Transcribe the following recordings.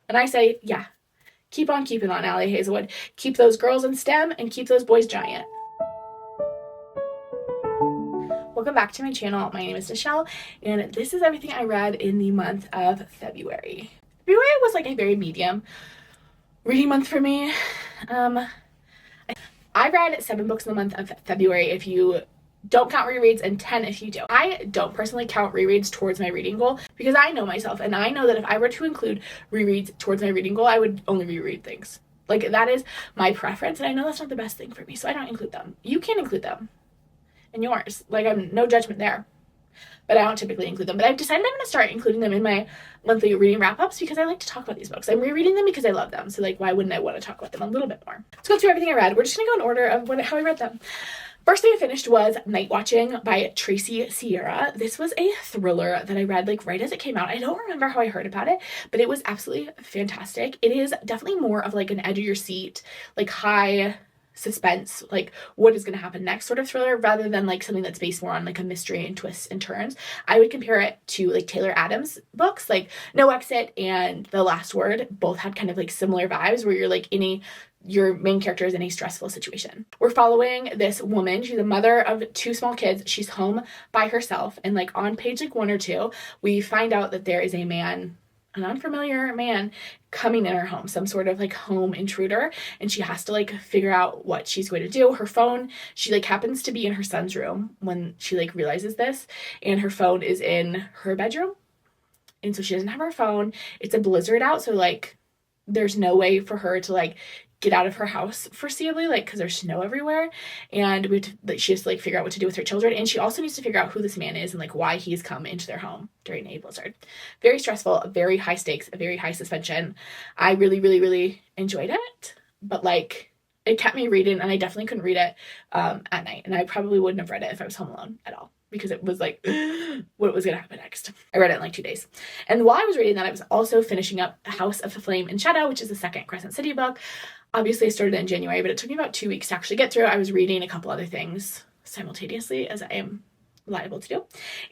And I say, yeah, keep on keeping on, Allie Hazelwood. Keep those girls in STEM and keep those boys giant. Welcome back to my channel. My name is Michelle, and this is everything I read in the month of February. February was like a very medium reading month for me. I read 7 books in the month of February if you don't count rereads, and 10 if you do. I don't personally count rereads towards my reading goal because I know myself, and I know that if I were to include rereads towards my reading goal, I would only reread things. Like, that is my preference, and I know that's not the best thing for me, so I don't include them. You can include them in yours. Like, I'm no judgment there. But I don't typically include them. But I've decided I'm going to start including them in my monthly reading wrap-ups because I like to talk about these books. I'm rereading them because I love them. So, like, why wouldn't I want to talk about them a little bit more? Let's go through everything I read. We're just going to go in order of how I read them. First thing I finished was Night Watching by Tracy Sierra. This was a thriller that I read like right as it came out. I don't remember how I heard about it, but it was absolutely fantastic. It is definitely more of like an edge of your seat, like high suspense, like what is going to happen next sort of thriller, rather than like something that's based more on like a mystery and twists and turns. I would compare it to like Taylor Adams books, like No Exit and The Last Word. Both had kind of like similar vibes where you're like your main character is in a stressful situation. We're following this woman. She's a mother of 2 small kids. She's home by herself, and like on page like 1 or 2, we find out that there is a man, an unfamiliar man, coming in her home, some sort of like home intruder, and she has to like figure out what she's going to do. Her phone, she like happens to be in her son's room when she like realizes this, and her phone is in her bedroom, and so she doesn't have her phone. It's a blizzard out, so like there's no way for her to like get out of her house foreseeably, like because there's snow everywhere, and she has to like figure out what to do with her children, and she also needs to figure out who this man is and like why he's come into their home during a blizzard. Very stressful, very high stakes, a very high suspension. I really, really, really enjoyed it, but like it kept me reading, and I definitely couldn't read it at night, and I probably wouldn't have read it if I was home alone at all, because it was like what was going to happen next. I read it in like 2 days. And while I was reading that, I was also finishing up House of Flame and Shadow, which is the second Crescent City book. Obviously, I started it in January, but it took me about 2 weeks to actually get through. I was reading a couple other things simultaneously, as I am liable to do.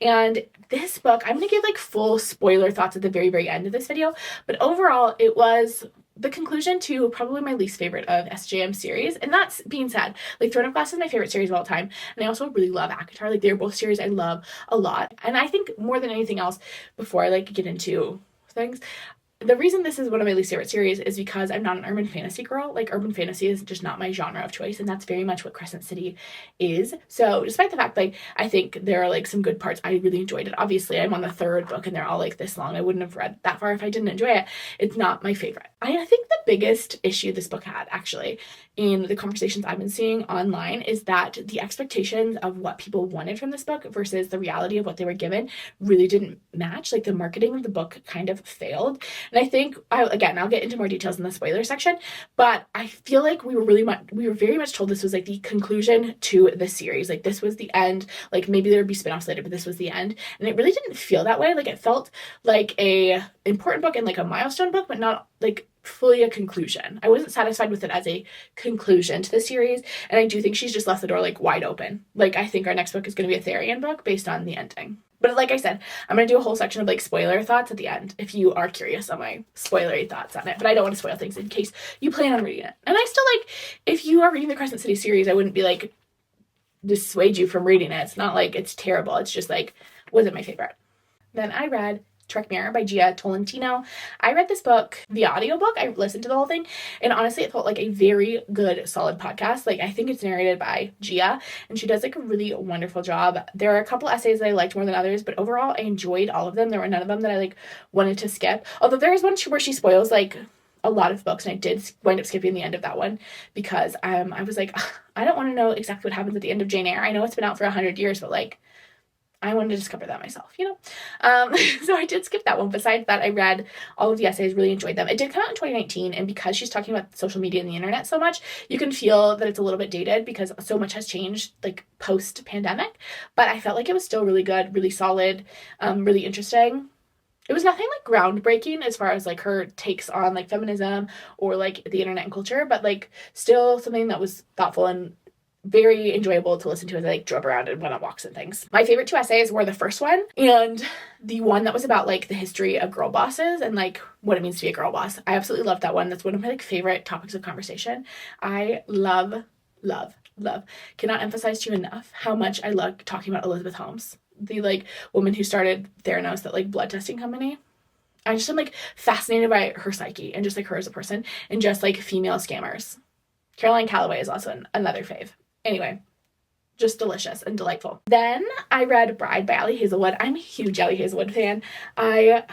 And this book, I'm going to give like full spoiler thoughts at the very, very end of this video. But overall, it was the conclusion to probably my least favorite of SJM series. And that's being said, like Throne of Glass is my favorite series of all time. And I also really love ACOTAR. Like they're both series I love a lot. And I think more than anything else, before I like get into things, the reason this is one of my least favorite series is because I'm not an urban fantasy girl. Like, urban fantasy is just not my genre of choice, and that's very much what Crescent City is. So, despite the fact, like, I think there are, like, some good parts, I really enjoyed it. Obviously, I'm on the 3rd book, and they're all, like, this long. I wouldn't have read that far if I didn't enjoy it. It's not my favorite. I think the biggest issue this book had, actually, in the conversations I've been seeing online, is that the expectations of what people wanted from this book versus the reality of what they were given really didn't match. Like, the marketing of the book kind of failed. And I think, I'll get into more details in the spoiler section, but I feel like we were very much told this was like the conclusion to the series. Like, this was the end. Like, maybe there would be spinoffs later, but this was the end. And it really didn't feel that way. Like, it felt like a important book and like a milestone book, but not like fully a conclusion. I wasn't satisfied with it as a conclusion to the series, and I do think she's just left the door like wide open. Like, I think our next book is going to be a Therian book based on the ending. But like I said, I'm going to do a whole section of like spoiler thoughts at the end if you are curious on my spoilery thoughts on it. But I don't want to spoil things in case you plan on reading it. And I still like, if you are reading the Crescent City series, I wouldn't be like dissuade you from reading it. It's not like it's terrible. It's just like, wasn't my favorite. Then I read Trek Mirror by Gia Tolentino. I read this book, the audiobook. I listened to the whole thing, and honestly, it felt like a very good, solid podcast. Like, I think it's narrated by Gia, and she does like a really wonderful job. There are a couple essays that I liked more than others, but overall, I enjoyed all of them. There were none of them that I like wanted to skip. Although there is one where she spoils like a lot of books, and I did wind up skipping the end of that one because I was like, I don't want to know exactly what happens at the end of Jane Eyre. I know it's been out for 100 years, but like, I wanted to discover that myself, you know? So I did skip that one. Besides that, I read all of the essays, really enjoyed them. It did come out in 2019, and because she's talking about social media and the internet so much, you can feel that it's a little bit dated because so much has changed, like, post-pandemic. But I felt like it was still really good, really solid, really interesting. It was nothing, like, groundbreaking as far as, like, her takes on, like, feminism or, like, the internet and culture, but, like, still something that was thoughtful and very enjoyable to listen to as I like drove around and went on walks and things. My favorite 2 essays were the first one and the one that was about like the history of girl bosses and like what it means to be a girl boss. I absolutely loved that one. That's one of my like favorite topics of conversation. I love, cannot emphasize to you enough how much I love talking about Elizabeth Holmes, the like woman who started Theranos, that like blood testing company. I just am like fascinated by her psyche and just like her as a person and just like female scammers. Caroline Calloway is also another fave. Anyway, just delicious and delightful. Then I read Bride by Ali Hazelwood. I'm a huge Ali Hazelwood fan. I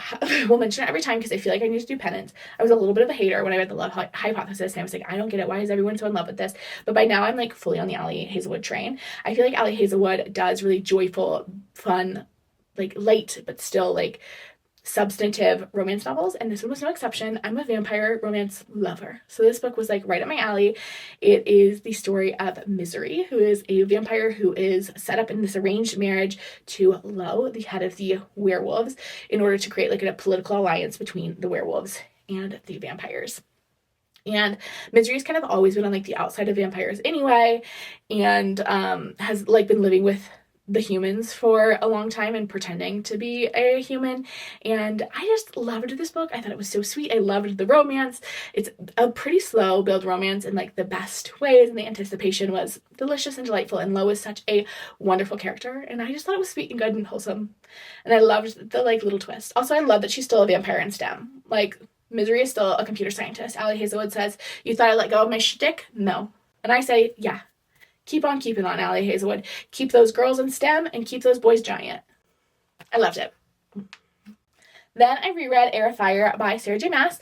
will mention it every time because I feel like I need to do penance. I was a little bit of a hater when I read The Love Hypothesis and I was like, I don't get it. Why is everyone so in love with this? But by now I'm like fully on the Ali Hazelwood train. I feel like Ali Hazelwood does really joyful, fun, like light, but still like substantive romance novels, and this one was no exception. I'm a vampire romance lover, so this book was like right up my alley. It is the story of Misery, who is a vampire who is set up in this arranged marriage to Lo, the head of the werewolves, in order to create like a political alliance between the werewolves and the vampires. And Misery's kind of always been on like the outside of vampires anyway, and has like been living with the humans for a long time and pretending to be a human. And I just loved this book. I thought it was so sweet. I loved the romance. It's a pretty slow build romance in like the best ways, and the anticipation was delicious and delightful, and Lo is such a wonderful character, and I just thought it was sweet and good and wholesome, and I loved the like little twist. Also, I love that she's still a vampire in STEM. Like, Misery is still a computer scientist. Ali Hazelwood says, "You thought I let go of my shtick? No." And I say, yeah. Keep on keeping on, Ali Hazelwood. Keep those girls in STEM and keep those boys giant. I loved it. Then I reread Air of Fire by Sarah J. Maas.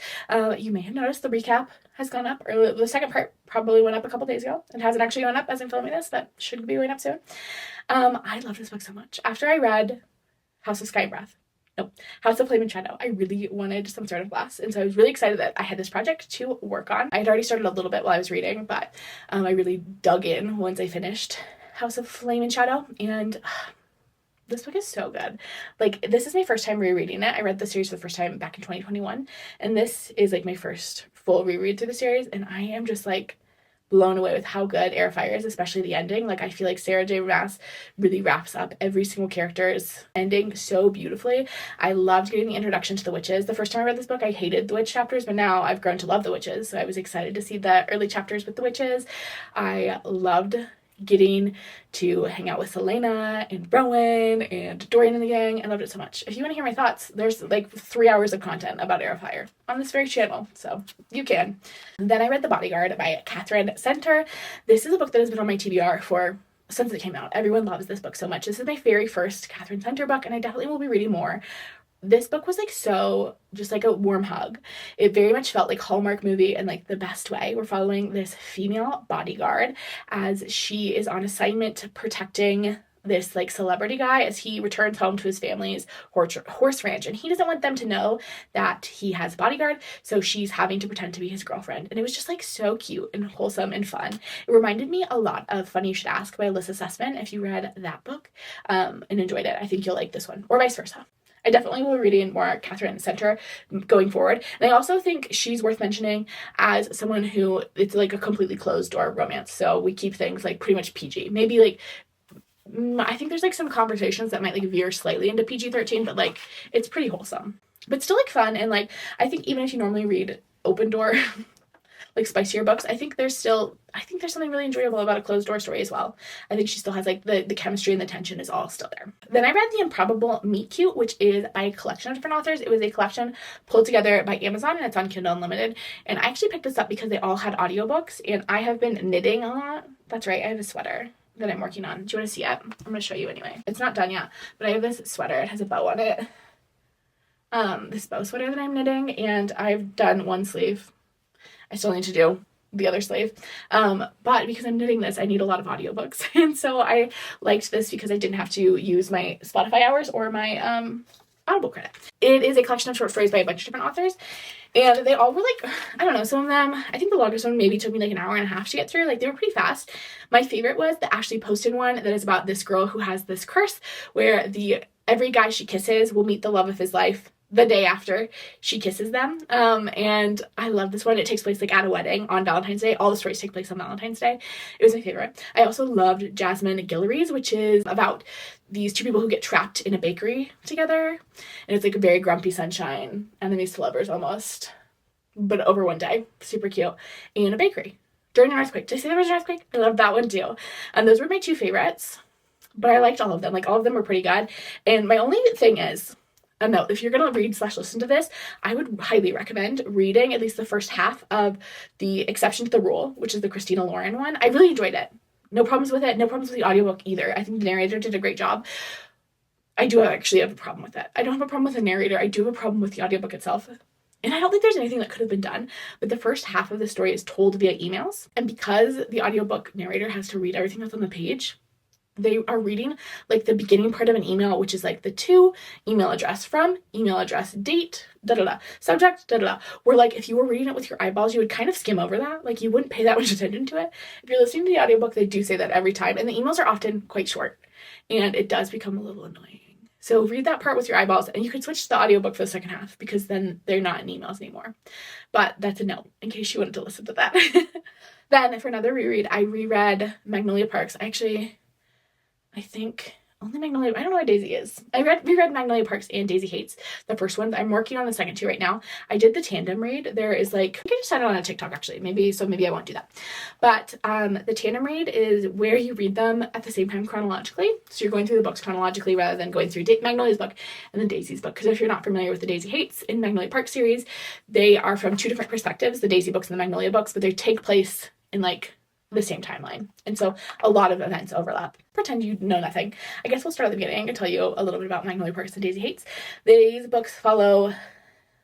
You may have noticed the recap has gone up, or the second part probably went up a couple days ago. It hasn't actually gone up as I'm filming this, but should be going up soon. I love this book so much. After I read House of Sky and Breath, House of Flame and Shadow, I really wanted some sort of glass, and so I was really excited that I had this project to work on. I had already started a little bit while I was reading, but I really dug in once I finished House of Flame and Shadow, and this book is so good. Like, this is my first time rereading it. I read the series for the first time back in 2021, and this is like my first full reread through the series, and I am just like blown away with how good Air of Fire is, especially the ending. Like, I feel like Sarah J. Maas really wraps up every single character's ending so beautifully. I loved getting the introduction to the witches. The first time I read this book, I hated the witch chapters, but now I've grown to love the witches, so I was excited to see the early chapters with the witches. I loved getting to hang out with Selena and Rowan and Dorian and the gang. I loved it so much. If you want to hear my thoughts, there's like 3 hours of content about Air of Fire on this very channel, so you can. Then I read The Bodyguard by Catherine Center. This is a book that has been on my TBR since it came out. Everyone loves this book so much. This is my very first Catherine Center book, and I definitely will be reading more. This book was like so just like a warm hug. It very much felt like Hallmark movie in like the best way. We're following this female bodyguard as she is on assignment protecting this like celebrity guy as he returns home to his family's horse ranch, and he doesn't want them to know that he has a bodyguard, so she's having to pretend to be his girlfriend. And it was just like so cute and wholesome and fun. It reminded me a lot of Funny You Should Ask by Alyssa Sussman. If you read that book and enjoyed it, I think you'll like this one, or vice versa. I definitely will be reading more Catherine Center going forward. And I also think she's worth mentioning as someone who, it's like a completely closed door romance. So we keep things like pretty much PG. Maybe like, I think there's like some conversations that might like veer slightly into PG-13, but like it's pretty wholesome. But still like fun. And like, I think even if you normally read open door, like spicier books, I think there's something really enjoyable about a closed door story as well. I think she still has like the chemistry and the tension is all still there. Then I read The Improbable Meet Cute, which is by a collection of different authors. It was a collection pulled together by Amazon, and it's on Kindle Unlimited. And I actually picked this up because they all had audiobooks, and I have been knitting a lot. That's right, I have a sweater that I'm working on. Do you want to see it? I'm going to show you anyway. It's not done yet, but I have this sweater. It has a bow on it. This bow sweater that I'm knitting, and I've done one sleeve. I still need to do the other sleeve. But because I'm knitting this, I need a lot of audiobooks. And so I liked this because I didn't have to use my Spotify hours or my Audible credit. It is a collection of short stories by a bunch of different authors. And they all were like, I don't know, some of them, I think the longest one maybe took me like an hour and a half to get through. Like, they were pretty fast. My favorite was the Ashley Poston one that is about this girl who has this curse where every guy she kisses will meet the love of his life the day after she kisses them. And I love this one. It takes place like at a wedding on Valentine's Day. All the stories take place on Valentine's Day. It was my favorite. I also loved Jasmine Guillory's, which is about these two people who get trapped in a bakery together. And it's like a very grumpy sunshine, enemies to lovers almost, but over one day. Super cute. In a bakery during an earthquake. Did I say there was an earthquake? I love that one too. And those were my two favorites, but I liked all of them. Like all of them were pretty good. And my only thing is, a note, if you're going to read / listen to this, I would highly recommend reading at least the first half of The Exception to the Rule, which is the Christina Lauren one. I really enjoyed it. No problems with it. No problems with the audiobook either. I think the narrator did a great job. I do actually have a problem with it. I don't have a problem with the narrator. I do have a problem with the audiobook itself. And I don't think there's anything that could have been done, but the first half of the story is told via emails. And because the audiobook narrator has to read everything that's on the page, they are reading like the beginning part of an email, which is like the to, email address from, email address, date, subject, where like if you were reading it with your eyeballs, you would kind of skim over that. Like you wouldn't pay that much attention to it. If you're listening to the audiobook, they do say that every time. And the emails are often quite short and it does become a little annoying. So read that part with your eyeballs and you can switch to the audiobook for the second half because then they're not in emails anymore. But that's a note in case you wanted to listen to that. Then for another reread, I reread Magnolia Parks. I think only Magnolia. I don't know what Daisy is. I reread Magnolia Parks and Daisy Hates, the first ones. I'm working on the second two right now. I did the tandem read. There is like, I think I just had it on a TikTok actually. Maybe I won't do that. But the tandem read is where you read them at the same time chronologically. So you're going through the books chronologically rather than going through Magnolia's book and then Daisy's book. Because if you're not familiar with the Daisy Hates in Magnolia Parks series, they are from two different perspectives, the Daisy books and the Magnolia books, but they take place in like the same timeline. And so a lot of events overlap. Pretend you know nothing. I guess we'll start at the beginning and tell you a little bit about Magnolia Parks and Daisy Hates. These books follow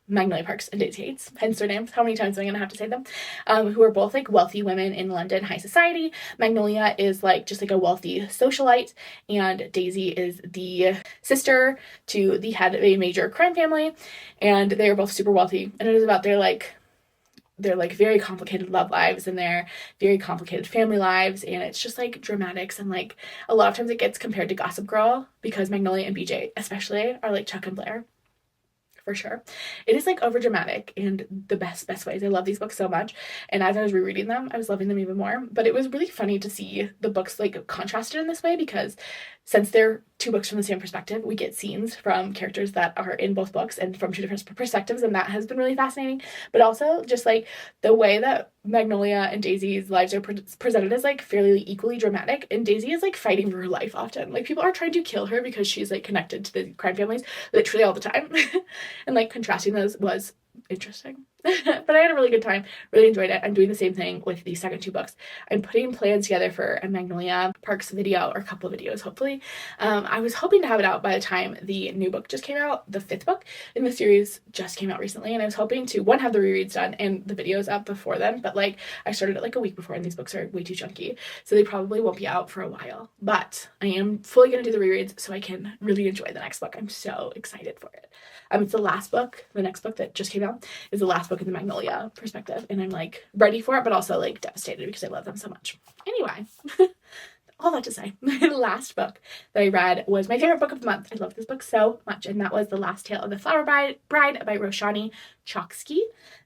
Magnolia Parks and Daisy Hates, hence their names. How many times am I going to have to say them? Who are both like wealthy women in London high society. Magnolia is like just like a wealthy socialite, and Daisy is the sister to the head of a major crime family, and they are both super wealthy. And it is about their very complicated love lives and their very complicated family lives, and it's just like dramatics, and like a lot of times it gets compared to Gossip Girl because Magnolia and BJ especially are like Chuck and Blair. For sure. It is like over dramatic and the best ways. I love these books so much. And as I was rereading them, I was loving them even more. But it was really funny to see the books like contrasted in this way because since they're two books from the same perspective, we get scenes from characters that are in both books and from two different perspectives, and that has been really fascinating. But also just like the way that Magnolia and Daisy's lives are presented as like fairly equally dramatic, and Daisy is like fighting for her life often. Like people are trying to kill her because she's like connected to the crime families literally all the time. And like contrasting those was interesting. But I had a really good time, really enjoyed it. I'm doing the same thing with the second two books. I'm putting plans together for a Magnolia Parks video, or a couple of videos hopefully. I was hoping to have it out by the time the new book just came out. The fifth book in the series just came out recently, and I was hoping to have the rereads done and the videos up before then, but like I started it like a week before and these books are way too chunky, so they probably won't be out for a while. But I am fully going to do the rereads so I can really enjoy the next book. I'm so excited for it. It's the last book. The next book that just came out is the last book in the Magnolia perspective, and I'm like ready for it, but also like devastated because I love them so much. Anyway, all that to say, the last book that I read was my favorite book of the month. I love this book so much, and that was The Last Tale of the Flower Bride by Roshani Chokshi.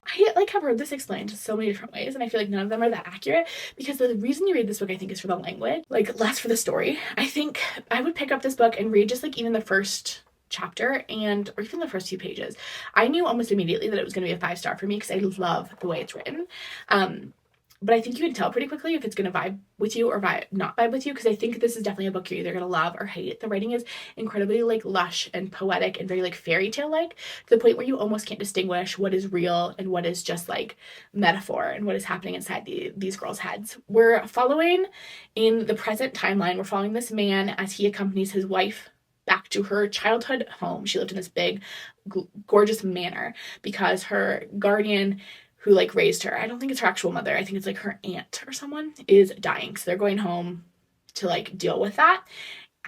I like have heard this explained so many different ways, and I feel like none of them are that accurate, because the reason you read this book, I think, is for the language, like less for the story. I think I would pick up this book and read just like even the first chapter or even the first few pages. I knew almost immediately that it was going to be a 5-star for me because I love the way it's written. But I think you can tell pretty quickly if it's going to vibe with you or not vibe with you, because I think this is definitely a book you're either going to love or hate. The writing is incredibly like lush and poetic and very like fairy tale like, to the point where you almost can't distinguish what is real and what is just like metaphor and what is happening inside these girls' heads. We're following in the present timeline. We're following this man as he accompanies his wife back to her childhood home. She lived in this big, gorgeous manor because her guardian who like raised her, I don't think it's her actual mother, I think it's like her aunt or someone, is dying. So they're going home to like deal with that.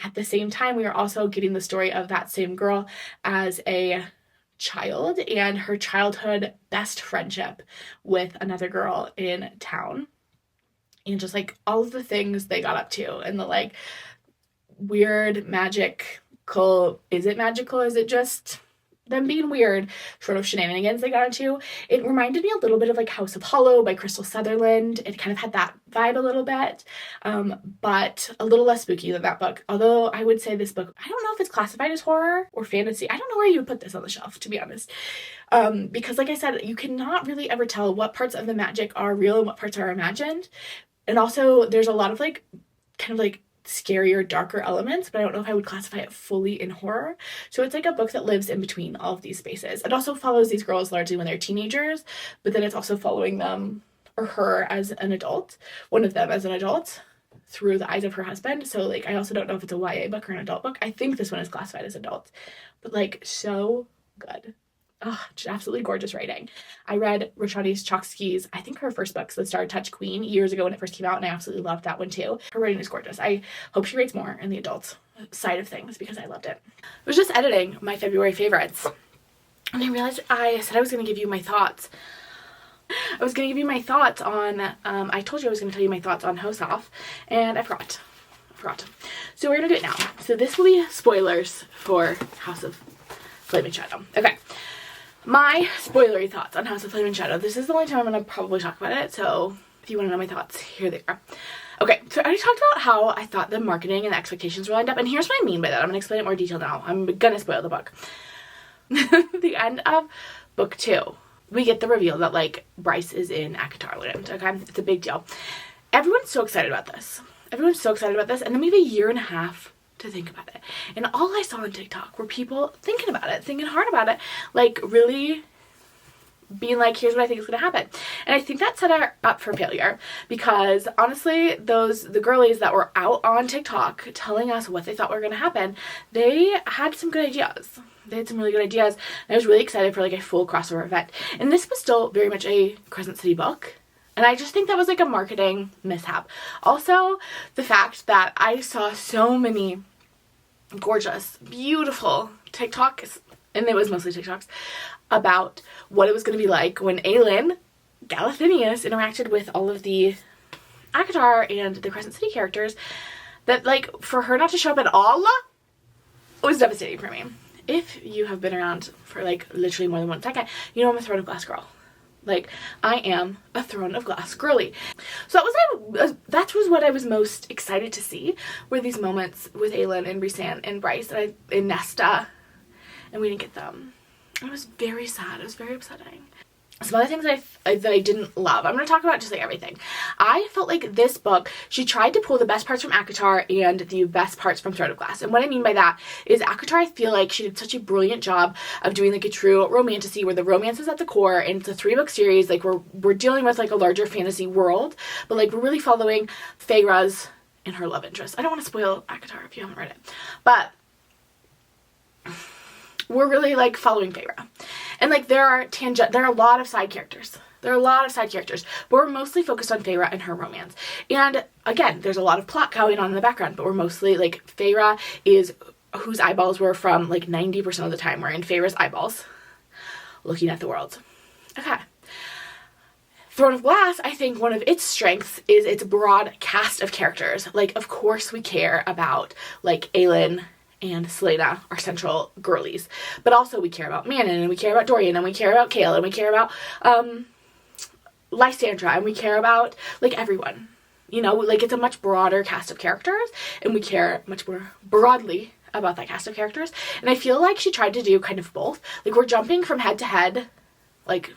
At the same time, we are also getting the story of that same girl as a child and her childhood best friendship with another girl in town. And just like all of the things they got up to and the like weird magical, is it magical? Is it just them being weird sort of shenanigans they got into. It reminded me a little bit of like House of Hollow by Crystal Sutherland. It kind of had that vibe a little bit, but a little less spooky than that book. Although I would say this book, I don't know if it's classified as horror or fantasy. I don't know where you would put this on the shelf, to be honest. Because like I said, you cannot really ever tell what parts of the magic are real and what parts are imagined. And also there's a lot of like kind of like scarier, darker elements, but I don't know if I would classify it fully in horror. So it's like a book that lives in between all of these spaces. It also follows these girls largely when they're teenagers, but then it's also following them, or her as an adult, one of them as an adult, through the eyes of her husband. So like I also don't know if it's a YA book or an adult book. I think this one is classified as adult, but like so good. Oh, just absolutely gorgeous writing. I read Roshani Chokski's, I think her first book, The Star Touch Queen, years ago when it first came out, and I absolutely loved that one too. Her writing is gorgeous. I hope she writes more in the adult side of things because I loved it. I was just editing my February favorites, and I realized I said I was going to give you my thoughts. I was going to give you my thoughts on, I told you I was going to tell you my thoughts on HOFAS, and I forgot. So we're going to do it now. So this will be spoilers for House of Flame and Shadow. Okay. My spoilery thoughts on House of Flame and Shadow. This is the only time I'm going to probably talk about it, so if you want to know my thoughts, here they are. Okay, so I already talked about how I thought the marketing and the expectations were lined up, and here's what I mean by that. I'm going to explain it in more detail now. I'm going to spoil the book. The end of book 2, we get the reveal that, like, Bryce is in Akatar Land, okay? It's a big deal. Everyone's so excited about this. And then we have a year and a half to think about it. And all I saw on TikTok were people thinking about it, thinking hard about it, like really being like, here's what I think is going to happen. And I think that set her up for failure because honestly, the girlies that were out on TikTok telling us what they thought were going to happen, they had some good ideas. They had some really good ideas. And I was really excited for like a full crossover event. And this was still very much a Crescent City book. And I just think that was like a marketing mishap. Also, the fact that I saw so many gorgeous, beautiful TikToks, and it was mostly TikToks, about what it was going to be like when Aelin Galathinius interacted with all of the Akatar and the Crescent City characters, that like for her not to show up at all was devastating for me. If you have been around for like literally more than 1 second, you know I'm a Throne of Glass girl. Like, I am a Throne of Glass girly. So that was what I was most excited to see, were these moments with Aelin and Rhysand and Bryce and Nesta, and we didn't get them. It was very sad. It was very upsetting. Some other things that I didn't love. I'm going to talk about just like everything. I felt like this book, she tried to pull the best parts from Akatar and the best parts from Throne of Glass. And what I mean by that is Akatar, I feel like she did such a brilliant job of doing like a true romantasy where the romance is at the core, and it's a 3-book series. Like we're dealing with like a larger fantasy world, but like we're really following Feyre's and her love interest. I don't want to spoil Akatar if you haven't read it, but we're really like following Feyre. And like there are a lot of side characters. But we're mostly focused on Feyre and her romance. And again, there's a lot of plot going on in the background, but we're mostly like Feyre is whose eyeballs we're from like 90% of the time. We're in Feyre's eyeballs looking at the world. Okay. Throne of Glass, I think one of its strengths is its broad cast of characters. Like, of course we care about like Aelin and Selena, our central girlies. But also we care about Manon, and we care about Dorian, and we care about Kale, and we care about Lysandra, and we care about like everyone. You know, like it's a much broader cast of characters, and we care much more broadly about that cast of characters. And I feel like she tried to do kind of both. Like we're jumping from head to head, like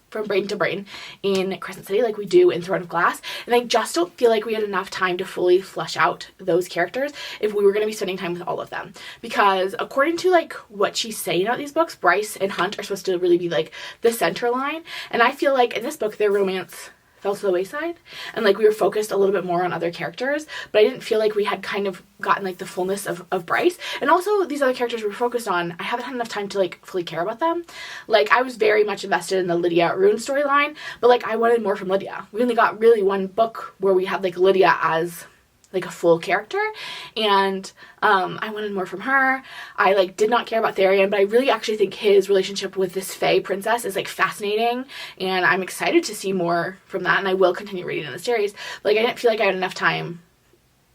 from brain to brain in Crescent City like we do in Throne of Glass, and I just don't feel like we had enough time to fully flesh out those characters if we were going to be spending time with all of them, because according to like what she's saying about these books, Bryce and Hunt are supposed to really be like the center line, and I feel like in this book their romance fell to the wayside, and like we were focused a little bit more on other characters, but I didn't feel like we had kind of gotten like the fullness of Bryce. And also these other characters we were focused on, I haven't had enough time to like fully care about them. Like I was very much invested in the Lydia Rune storyline, but like I wanted more from Lydia. We only got really one book where we had like Lydia as like a full character, and I wanted more from her. I like did not care about Therian, but I really actually think his relationship with this Fae princess is like fascinating, and I'm excited to see more from that, and I will continue reading in the series. But, like I didn't feel like I had enough time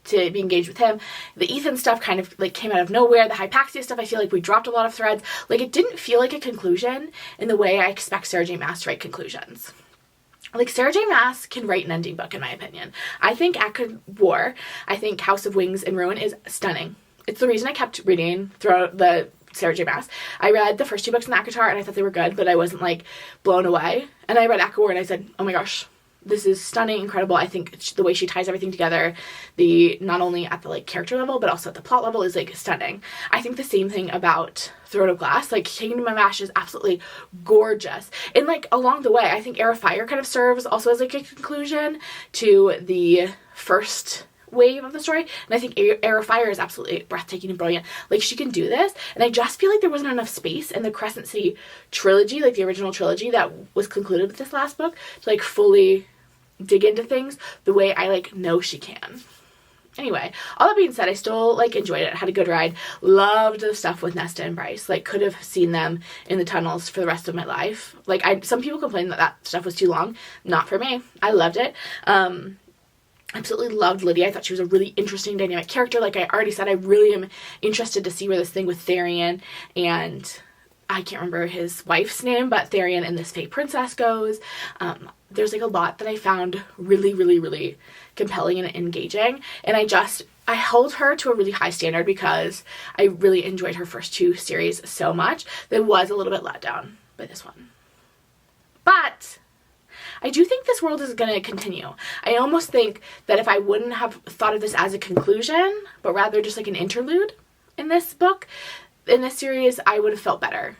to be engaged with him. The Ethan stuff kind of like came out of nowhere. The Hypaxia stuff, I feel like we dropped a lot of threads. Like, it didn't feel like a conclusion in the way I expect Sarah J Maas to write conclusions. Like, Sarah J Maas can write an ending book, in my opinion. I think Acrid War, I think House of Wings and Ruin is stunning. It's the reason I kept reading throughout the Sarah J Maas. I read the first 2 books in ACOTAR and I thought they were good, but I wasn't like blown away. And I read Acrid War and I said, oh my gosh, this is stunning, incredible. I think the way she ties everything together, not only at the like character level, but also at the plot level, is like stunning. I think the same thing about Throne of Glass. Like, Kingdom of Ash is absolutely gorgeous. And like along the way, I think Heir of Fire kind of serves also as like a conclusion to the first wave of the story. And I think Heir of Fire is absolutely breathtaking and brilliant. Like, she can do this. And I just feel like there wasn't enough space in the Crescent City trilogy, like the original trilogy that was concluded with this last book, to like fully dig into things the way I like know she can. Anyway, all that being said, I still like enjoyed it. Had a good ride. Loved the stuff with Nesta and Bryce. Like, could have seen them in the tunnels for the rest of my life. Like, some people complained that stuff was too long. Not for me. I loved it. Absolutely loved Lydia. I thought she was a really interesting, dynamic character. Like I already said, I really am interested to see where this thing with Tharian and I can't remember his wife's name, but Tharian and this Fae Princess goes. There's like a lot that I found really, really, really compelling and engaging. And I held her to a really high standard because I really enjoyed her first 2 series so much. That was a little bit let down by this one. But I do think this world is going to continue. I almost think that if I wouldn't have thought of this as a conclusion, but rather just like an interlude in this book, in this series, I would have felt better.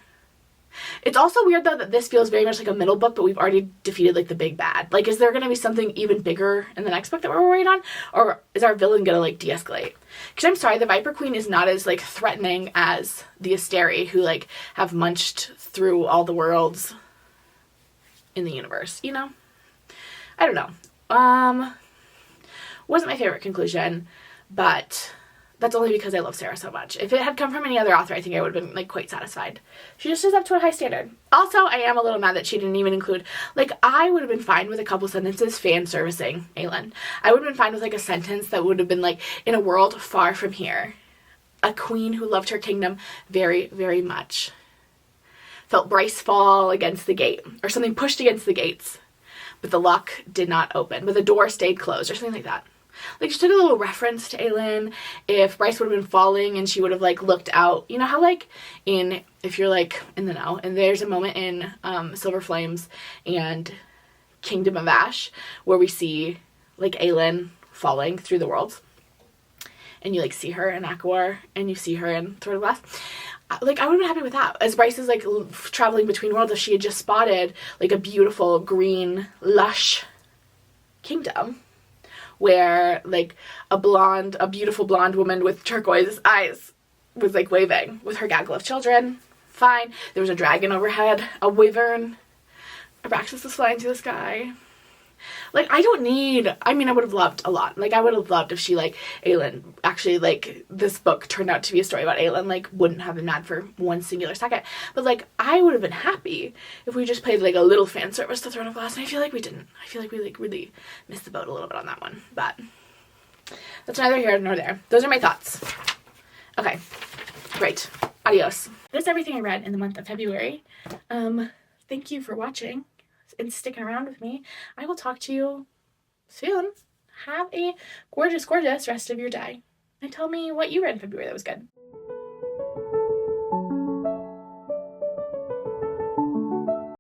It's also weird though that this feels very much like a middle book, but we've already defeated like the big bad. Like, is there going to be something even bigger in the next book that we're worried on? Or is our villain going to like de-escalate? Because I'm sorry, the Viper Queen is not as like threatening as the Asteri, who like have munched through all the worlds in the universe, you know? I don't know. Wasn't my favorite conclusion, but that's only because I love Sarah so much. If it had come from any other author, I think I would have been like quite satisfied. She just is up to a high standard. Also, I am a little mad that she didn't even include, like, I would have been fine with a couple sentences fan servicing Aelin. I would have been fine with like a sentence that would have been like, in a world far from here, a queen who loved her kingdom very, very much felt Bryce fall against the gate, or something pushed against the gates, but the lock did not open, but the door stayed closed, or something like that. Like, just took a little reference to Aelin. If Bryce would have been falling and she would have like looked out, you know how like if you're like in the know, and there's a moment in Silver Flames and Kingdom of Ash where we see like Aelin falling through the worlds, and you like see her in Aquar and you see her in Throne of Glass. Like, I would have been happy with that. As Bryce is like traveling between worlds, if she had just spotted like a beautiful green lush kingdom where like a beautiful blonde woman with turquoise eyes was like waving with her gaggle of children. Fine. There was a dragon overhead, a wyvern, Abraxas was flying through the sky. Like, I would have loved a lot. Like, I would have loved if she, like, Aelin, actually, like, this book turned out to be a story about Aelin, like, wouldn't have been mad for one singular second. But, like, I would have been happy if we just played, like, a little fan service to Throne of Glass, and I feel like we didn't. I feel like we, like, really missed the boat a little bit on that one. But that's neither here nor there. Those are my thoughts. Okay. Great. Adios. That's everything I read in the month of February. Thank you for watching and sticking around with me. I will talk to you soon. Have a gorgeous, gorgeous rest of your day. And tell me what you read in February that was good.